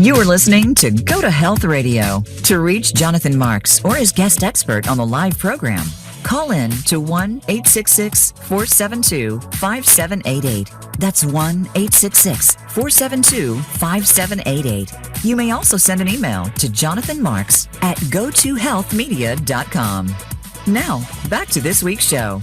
You are listening to GoToHealth Radio. To reach Jonathan Marks or his guest expert on the live program, call in to 1-866-472-5788. That's 1-866-472-5788. You may also send an email to jonathanmarks@gotohealthmedia.com. Now, back to this week's show.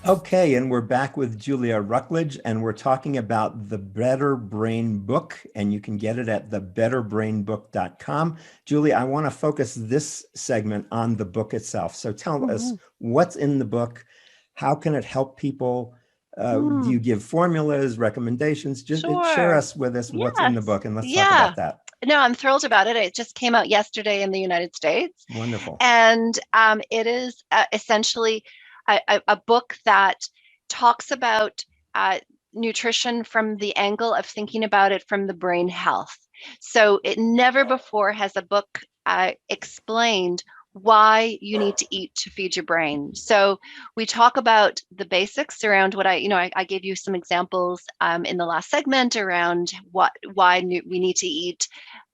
Okay, and we're back with Julia Rucklidge, and we're talking about the Better Brain Book, and you can get it at thebetterbrainbook.com. Julia, I want to focus this segment on the book itself. So tell us what's in the book. How can it help people? Do you give formulas, recommendations? Just share us with us what's in the book, and let's talk about that. No, I'm thrilled about it. It just came out yesterday in the United States. Wonderful. And it is essentially a book that talks about nutrition from the angle of thinking about it from the brain health. So it never before has a book explained why you need to eat to feed your brain. So we talk about the basics around what I gave you some examples in the last segment around why we need to eat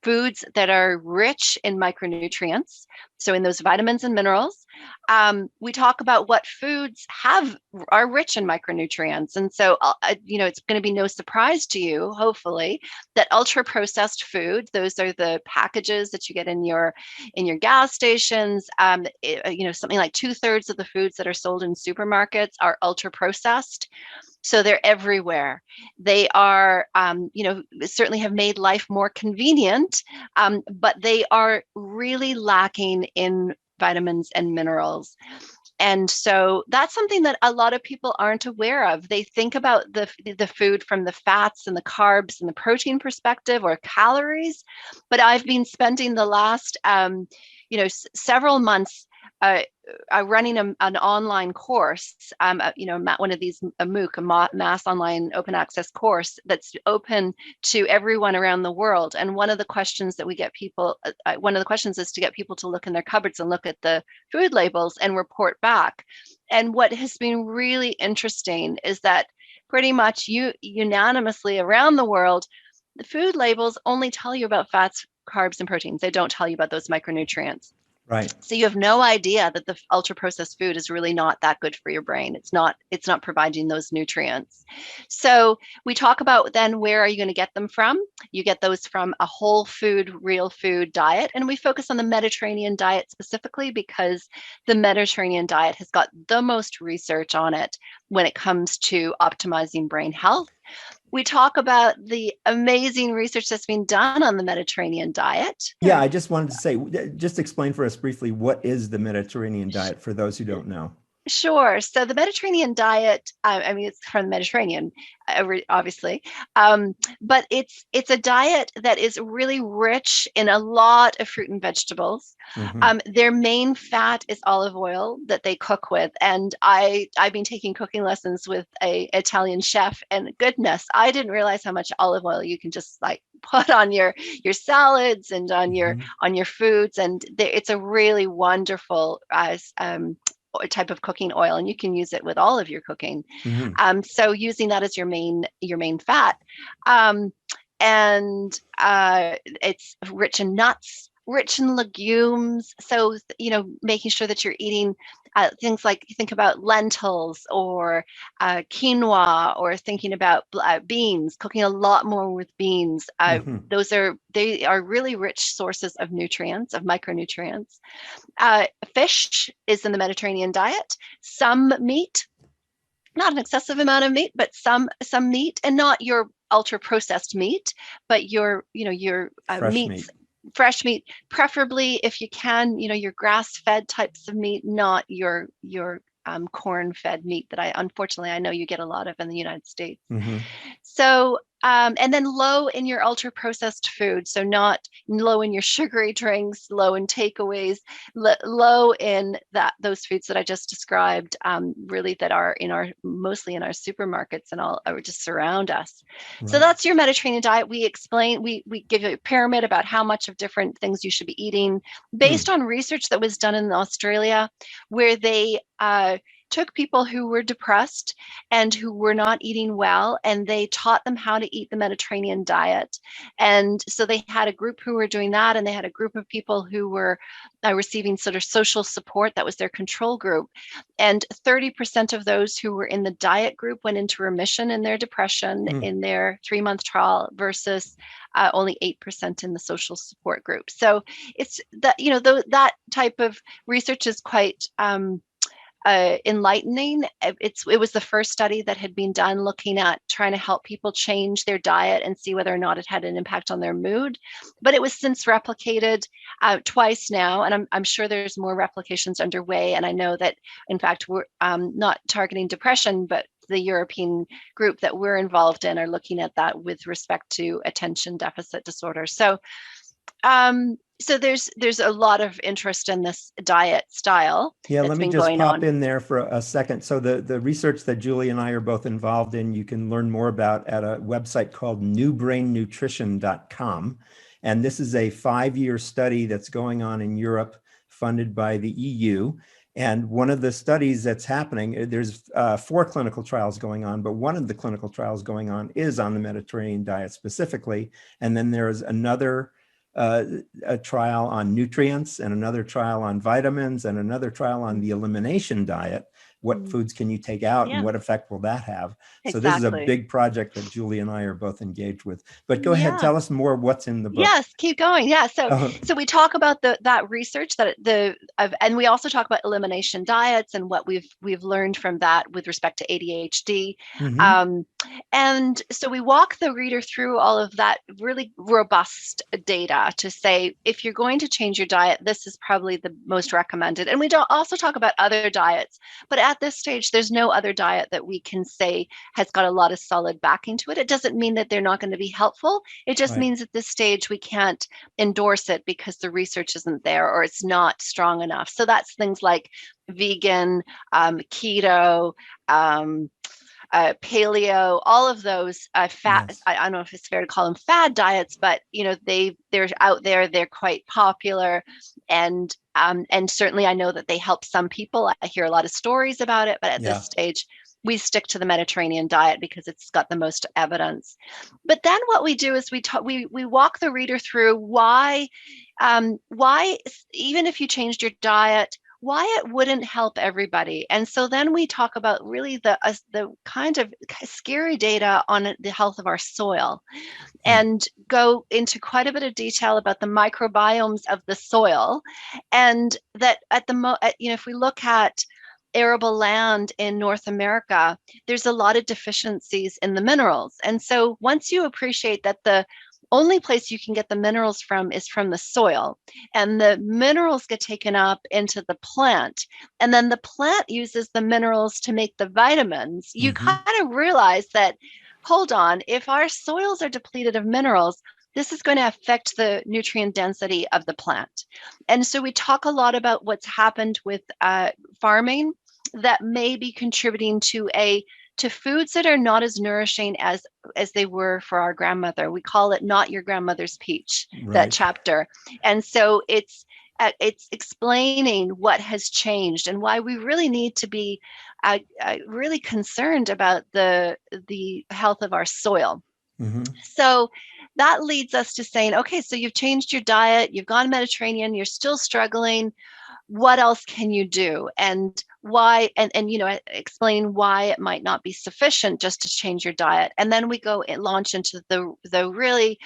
foods that are rich in micronutrients. So in those vitamins and minerals, we talk about what foods are rich in micronutrients. And so, it's going to be no surprise to you, hopefully, that ultra processed food, those are the packages that you get in your gas stations. Something like 2/3 of the foods that are sold in supermarkets are ultra processed. So they're everywhere. They are, certainly have made life more convenient, but they are really lacking in vitamins and minerals. And so that's something that a lot of people aren't aware of. They think about the food from the fats and the carbs and the protein perspective or calories. But I've been spending the last, several months running an online course, one of these a MOOC, a mass online open access course that's open to everyone around the world. And one of the questions that we get people, is to get people to look in their cupboards and look at the food labels and report back. And what has been really interesting is that pretty much unanimously around the world, the food labels only tell you about fats, carbs, and proteins. They don't tell you about those micronutrients. Right. So you have no idea that the ultra processed food is really not that good for your brain. It's not providing those nutrients. So we talk about then where are you going to get them from? You get those from a whole food, real food diet. And we focus on the Mediterranean diet specifically because the Mediterranean diet has got the most research on it when it comes to optimizing brain health. We talk about the amazing research that's been done on the Mediterranean diet. Yeah, I just wanted to say, just explain for us briefly, what is the Mediterranean diet for those who don't know? Sure. So the Mediterranean diet, it's from the Mediterranean, obviously, but it's a diet that is really rich in a lot of fruit and vegetables. Their main fat is olive oil that they cook with. And I've been taking cooking lessons with an Italian chef, and goodness, I didn't realize how much olive oil you can just put on your salads and on your foods. And it's a really wonderful type of cooking oil, and you can use it with all of your cooking. So using that as your main fat, and it's rich in nuts, rich in legumes. So making sure that you're eating things like, you think about lentils or quinoa, or thinking about beans, cooking a lot more with beans. They are really rich sources of nutrients, of micronutrients. Fish is in the Mediterranean diet. Some meat, not an excessive amount of meat, but some meat, and not your ultra processed meat, but your meats. Fresh meat, preferably if you can, your grass-fed types of meat, not your corn-fed meat that I know you get a lot of in the United States. So, and then low in your ultra processed food. So not low in your sugary drinks, low in takeaways, low in those foods that I just described, really that are mostly in our supermarkets and all, or just surround us. Right. So that's your Mediterranean diet. We give you a pyramid about how much of different things you should be eating based on research that was done in Australia, where they took people who were depressed and who were not eating well, and they taught them how to eat the Mediterranean diet. And so they had a group who were doing that, and they had a group of people who were receiving sort of social support. That was their control group. And 30% of those who were in the diet group went into remission in their depression in their 3-month trial versus only 8% in the social support group. So it's that, that type of research is quite enlightening. It was the first study that had been done looking at trying to help people change their diet and see whether or not it had an impact on their mood. But it was since replicated twice now, and I'm sure there's more replications underway. And I know that, in fact, we're not targeting depression, but the European group that we're involved in are looking at that with respect to attention deficit disorder. So there's a lot of interest in this diet style. Yeah, let me just pop in there for a second. So the research that Julie and I are both involved in, you can learn more about at a website called newbrainnutrition.com. And this is a 5-year study that's going on in Europe, funded by the EU. And one of the studies that's happening, there's 4 clinical trials going on, but one of the clinical trials going on is on the Mediterranean diet specifically. And then there's another a trial on nutrients, and another trial on vitamins, and another trial on the elimination diet. What foods can you take out, and what effect will that have? Exactly. So this is a big project that Julie and I are both engaged with. But go ahead, tell us more what's in the book. Yes, keep going. Yeah, so we talk about that research and we also talk about elimination diets and what we've learned from that with respect to ADHD. And so we walk the reader through all of that really robust data to say, if you're going to change your diet, this is probably the most recommended. And we don't also talk about other diets, but at this stage, there's no other diet that we can say has got a lot of solid backing to it. It doesn't mean that they're not going to be helpful. It just means at this stage, we can't endorse it because the research isn't there or it's not strong enough. So that's things like vegan, keto, paleo, all of those fat. Yes. I don't know if it's fair to call them fad diets, but they're out there. They're quite popular, and certainly I know that they help some people. I hear a lot of stories about it, but at this stage, we stick to the Mediterranean diet because it's got the most evidence. But then what we do is we walk the reader through why even if you changed your diet, why it wouldn't help everybody. And so then we talk about really the kind of scary data on the health of our soil, and go into quite a bit of detail about the microbiomes of the soil, and that if we look at arable land in North America, there's a lot of deficiencies in the minerals. And so once you appreciate that the only place you can get the minerals from is from the soil, and the minerals get taken up into the plant, and then the plant uses the minerals to make the vitamins, you kind of realize that, hold on, if our soils are depleted of minerals, this is going to affect the nutrient density of the plant. And so we talk a lot about what's happened with farming that may be contributing to foods that are not as nourishing as they were for our grandmother. We call it Not Your Grandmother's Peach, that chapter. And so it's explaining what has changed and why we really need to be really concerned about the health of our soil. So that leads us to saying, okay, so you've changed your diet, you've gone Mediterranean, you're still struggling. What else can you do, and why? And explain why it might not be sufficient just to change your diet. And then we go and launch into the really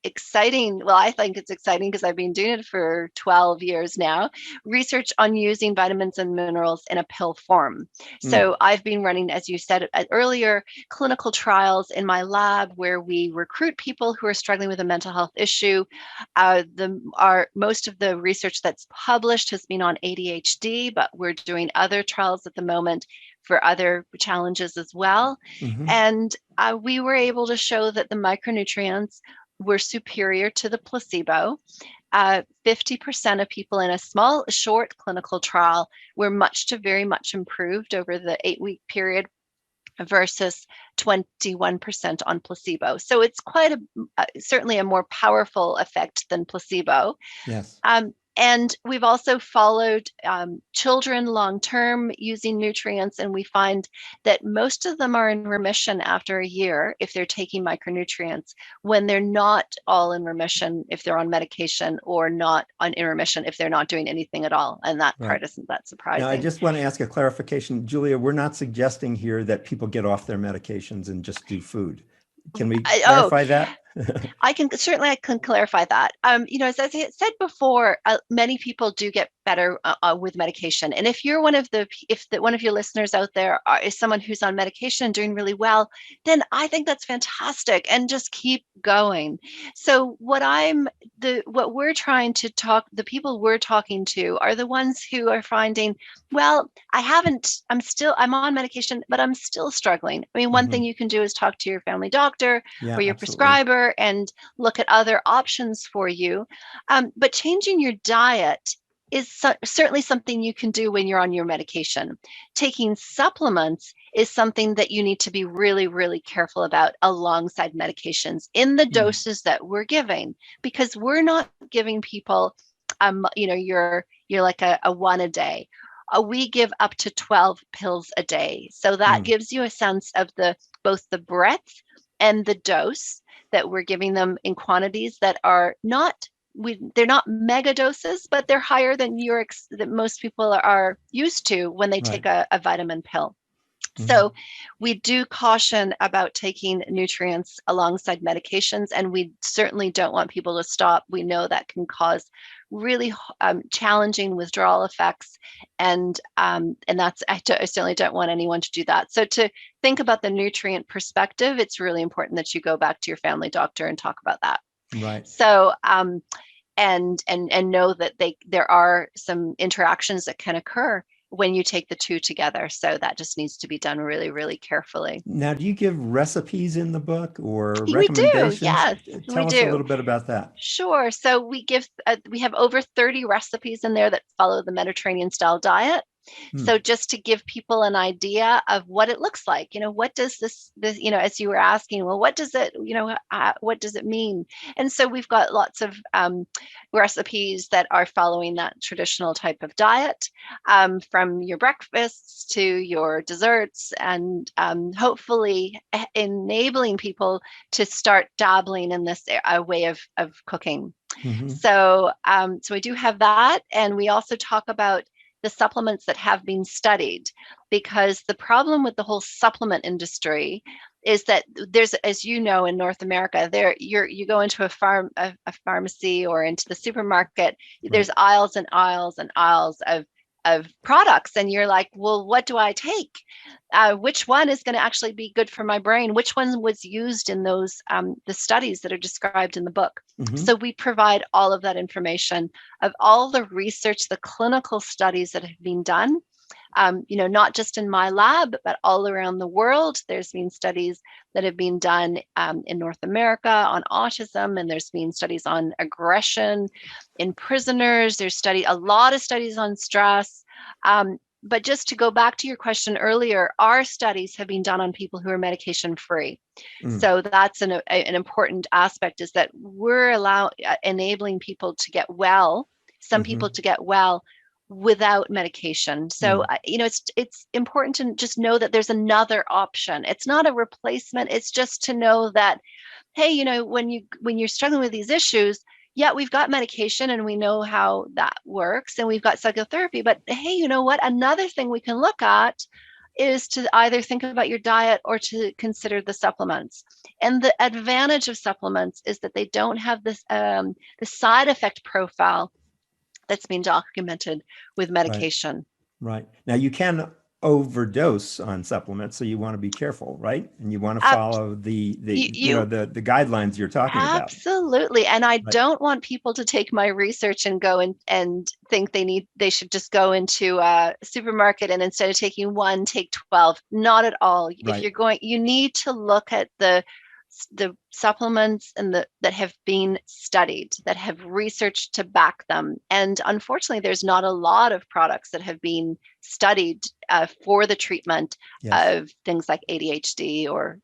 exciting. Well, I think it's exciting because I've been doing it for 12 years now. Research on using vitamins and minerals in a pill form. So I've been running, as you said earlier, clinical trials in my lab where we recruit people who are struggling with a mental health issue. Most of the research that's published has been on ADHD, but we're doing other trials at the moment for other challenges as well. And we were able to show that the micronutrients were superior to the placebo. 50% of people in a small, short clinical trial were much to very much improved over the 8-week period versus 21% on placebo. So it's quite certainly a more powerful effect than placebo. Yes. And we've also followed children long-term using nutrients, and we find that most of them are in remission after a year if they're taking micronutrients, when they're not all in remission if they're on medication, or not in remission if they're not doing anything at all. And that part isn't that surprising. Now, I just want to ask a clarification. Julia, we're not suggesting here that people get off their medications and just do food. Can we clarify that? I can clarify that. As I said before, many people do get better with medication. And if you're one of your listeners out there is someone who's on medication and doing really well, then I think that's fantastic, and just keep going. So the people we're talking to are the ones who are finding, well, I'm on medication, but I'm still struggling. I mean, one thing you can do is talk to your family doctor or your prescriber and look at other options for you. But changing your diet is certainly something you can do when you're on your medication. Taking supplements is something that you need to be really, really careful about alongside medications in the doses that we're giving, because we're not giving people, you're like a one a day. We give up to 12 pills a day. So that gives you a sense of both the breadth and the dose that we're giving them in quantities that are they're not mega doses, but they're higher than that most people are used to when they take a vitamin pill. So we do caution about taking nutrients alongside medications, and we certainly don't want people to stop. We know that can cause really challenging withdrawal effects, and I certainly don't want anyone to do that. So to think about the nutrient perspective, it's really important that you go back to your family doctor and talk about that. Right. So and know that there are some interactions that can occur when you take the two together. So that just needs to be done really, really carefully. Now, do you give recipes in the book or We recommendations? do, yes. Tell us a little bit about that. Sure. So we have over 30 recipes in there that follow the Mediterranean style diet. So just to give people an idea of what it looks like, what does this, as you were asking, well, what does it mean? And so we've got lots of recipes that are following that traditional type of diet, from your breakfasts to your desserts, and hopefully enabling people to start dabbling in this way of cooking. So we do have that. And we also talk about the supplements that have been studied, because the problem with the whole supplement industry is that there's, as you know, in North America, you go into a pharmacy or into the supermarket, there's aisles and aisles and aisles of products, and you're like, well, what do I take? Which one is going to actually be good for my brain? Which one was used in those the studies that are described in the book? So we provide all of that information of all the research, the clinical studies that have been done, not just in my lab, but all around the world. There's been studies that have been done in North America on autism, and there's been studies on aggression in prisoners. There's a lot of studies on stress. But just to go back to your question earlier, our studies have been done on people who are medication free. So that's an important aspect, is that we're enabling people to get well, some people to get well without medication. So, it's important to just know that there's another option. It's not a replacement. It's just to know that, hey, when you're struggling with these issues, yeah, we've got medication and we know how that works, and we've got psychotherapy, but hey, you know what? Another thing we can look at is to either think about your diet or to consider the supplements. And the advantage of supplements is that they don't have this the side effect profile that's been documented with medication. Right. Now, you can overdose on supplements, so you want to be careful, right? And you want to follow the guidelines you're talking about. Absolutely. And I don't want people to take my research and go and think they should just go into a supermarket and instead of taking one, take 12. Not at all. If you're going, you need to look at the supplements that have been studied, that have research to back them. And unfortunately, there's not a lot of products that have been studied for the treatment of things like ADHD or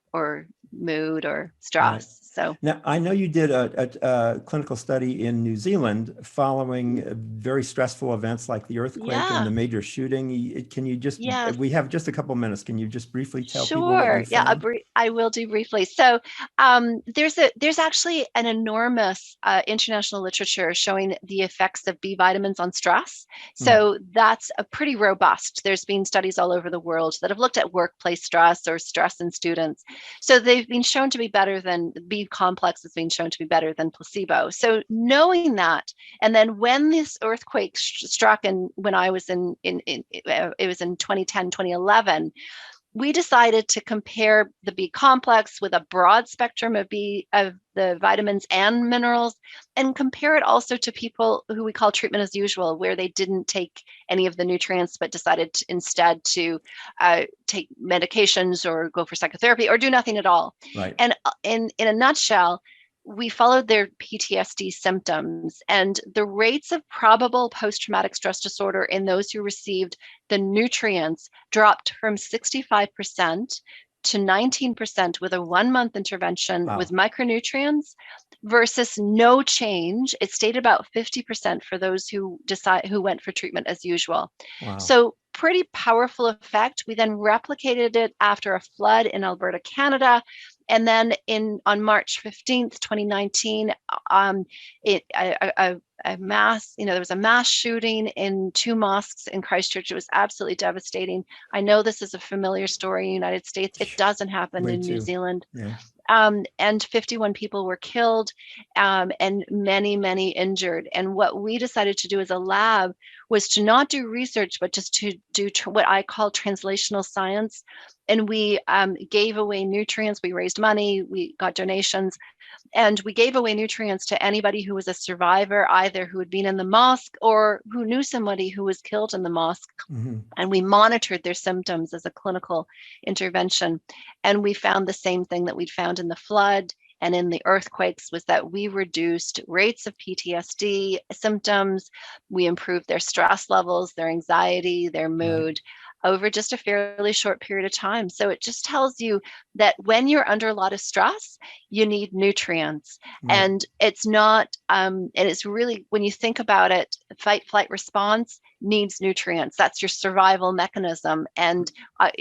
mood or stress. Right. So Now, I know you did a clinical study in New Zealand following very stressful events like the earthquake and yeah, the major shooting. Can you just, yes. we have just a couple minutes. Can you just briefly tell people what you Sure. Yeah, found? I will do briefly. So, there's actually an enormous international literature showing the effects of B vitamins on stress. Mm, So that's a pretty robust. There's been studies all over the world that have looked at workplace stress or stress in students. So they've been shown to be better than B complex has been shown to be better than placebo. So knowing that, and then when this earthquake struck, and when I was it was in 2010, 2011, we decided to compare the B complex with a broad spectrum of the vitamins and minerals, and compare it also to people who we call treatment as usual, where they didn't take any of the nutrients but decided instead to take medications or go for psychotherapy or do nothing at all. right. And in a nutshell, we followed their PTSD symptoms, and the rates of probable post-traumatic stress disorder in those who received the nutrients dropped from 65% to 19% with a 1-month intervention Wow. with micronutrients versus no change. It stayed about 50% for those who went for treatment as usual. Wow. So pretty powerful effect. We then replicated it after a flood in Alberta, Canada. And then on March 15th, 2019, a mass, there was a mass shooting in 2 mosques in Christchurch. It was absolutely devastating. I know this is a familiar story in the United States. It doesn't happen Way in New too. Zealand. Yeah. And 51 people were killed, and many, many injured. And what we decided to do as a lab was to not do research, but just to do what I call translational science. And we gave away nutrients. We raised money. We got donations. And we gave away nutrients to anybody who was a survivor, either who had been in the mosque or who knew somebody who was killed in the mosque. Mm-hmm. And we monitored their symptoms as a clinical intervention. And we found the same thing that we'd found in the flood and in the earthquakes, was that we reduced rates of PTSD symptoms. We improved their stress levels, their anxiety, their mood over just a fairly short period of time. So it just tells you that when you're under a lot of stress, you need nutrients. Right. And it's not, and it's really, when you think about it, fight, flight response needs nutrients. That's your survival mechanism. And I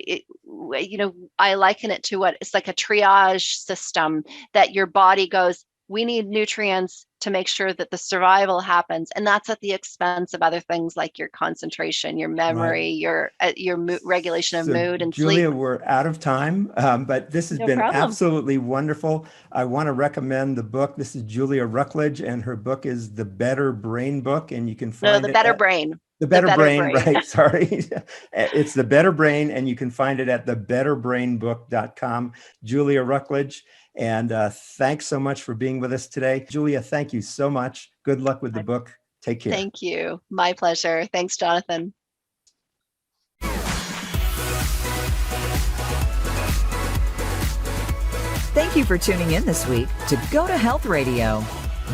liken it to it's like a triage system, that your body goes, we need nutrients to make sure that the survival happens. And that's at the expense of other things like your concentration, your memory, Right. your regulation of So, mood and Julia, sleep. we're out of time, but this has No been problem. absolutely wonderful. I want to recommend the book. This is Julia Rucklidge, and her book is The Better Brain Book, and you can find The it Better at Brain. The Better Brain, right? Sorry. It's The Better Brain, and you can find it at thebetterbrainbook.com. Julia Rucklidge. And thanks so much for being with us today. Julia, thank you so much. Good luck with the book. Take care. Thank you. My pleasure. Thanks, Jonathan. Thank you for tuning in this week to GoToHealth Radio.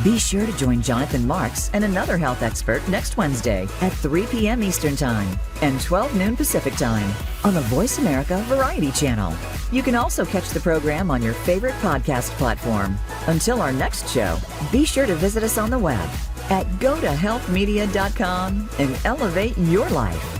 Be sure to join Jonathan Marks and another health expert next Wednesday at 3 p.m. Eastern Time and 12 noon Pacific Time on the Voice America Variety Channel. You can also catch the program on your favorite podcast platform. Until our next show, be sure to visit us on the web at gotohealthmedia.com and elevate your life.